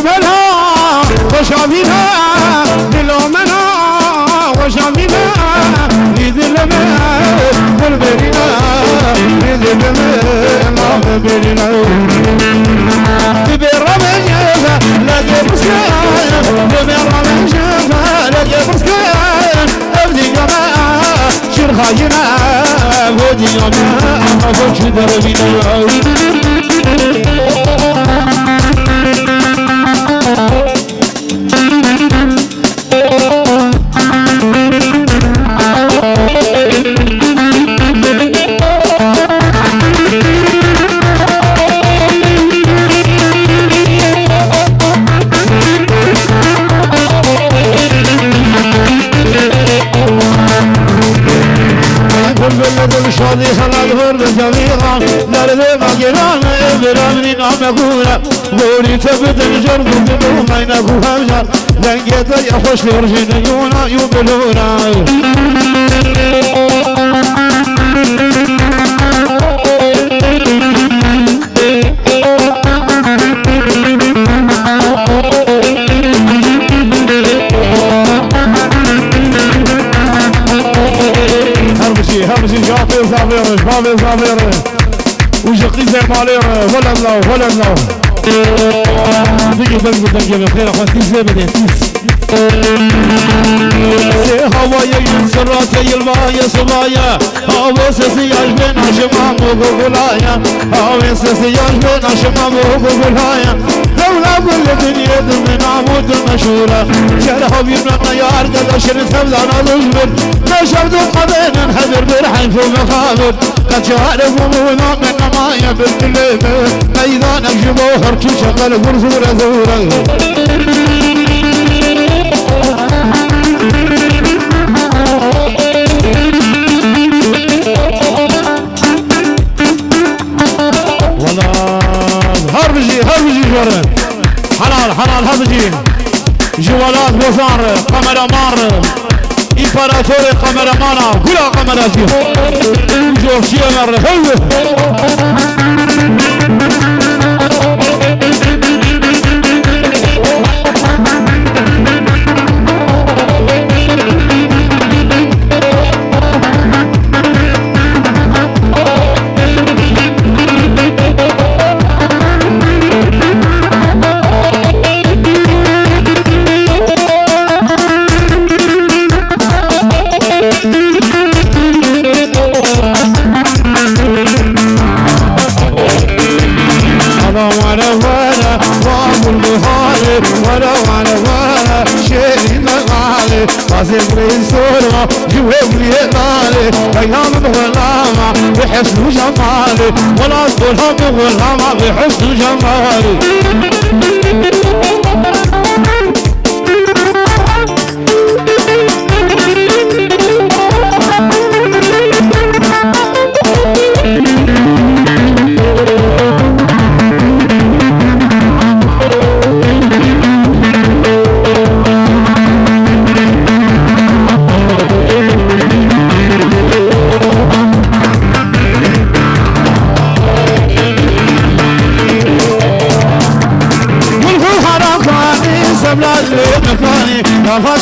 كربلا وشافينا للأمنا وشافينا لذلما والبرنا لذلما ما برنا بالرمجة لا تبسكان بالرمجة لا تبسكان أبدي جماعة شرخاجنا ودي جماعة ما فوش دربنا شادي خلال ورد جميعا درد مجران ابرامني نامكونا بوري تبت الجرد بدون ما ينكو همجر لنجيت يا خوش يرجين يونا يبلونا J'avais où j'ai pris un malheur, voilà là. Dès que vous avez fait la fois 6 c'est Hawaii, Sarata, Yelmaya, Somaya, Awesasi, Ashben, Ashimam, Gogolaya, Awesasi, Ashben, Ashimam, Gogolaya, Dawla, Bulletin, Menamut, Mashura, Sharahabi, Nayar, the Shirin, Tabana, Luzbin, Nashabdu, Qaben, and Hadir, Birhan, from the Khabib, Kachara, Mumuna, Menamaya, Billibe, Naidan, Ajibo, Hartusha, Gurzura, Zura. هربجي جورن حلال هربجي جوالات وزار قمر مار إمبراطور قمر مانا كلا قمراتي جوشي مر بحسن جمالي ولا أصبرها بغلامة بحسن جمالي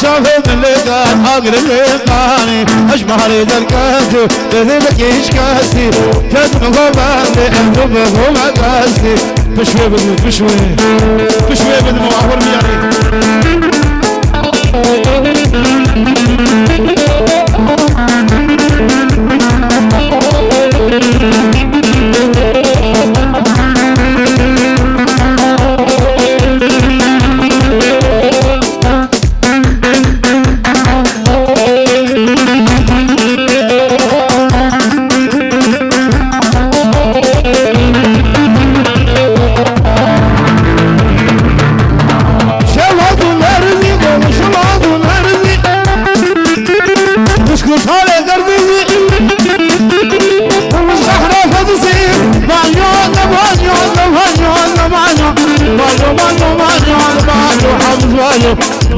شافوا من لقان أقرب لقاني أشبه لي دركاتي بذلك يشكاسي كتم غباني أنتبه ومقاسي بشوي بدمو بشوي بدمو أخبر مياني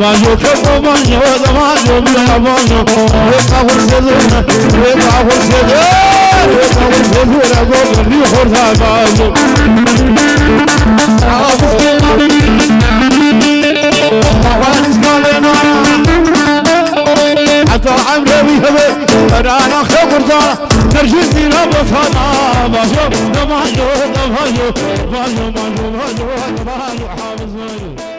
Bajo que bajo da bajo bla bajo reka horzeduna reka horzeduna go ni horza bajo عمري هبي رانا خبرتنا نرجسي ربطنا باجو نمانو نمانو مانو مانو مانو مانو حافظ مانو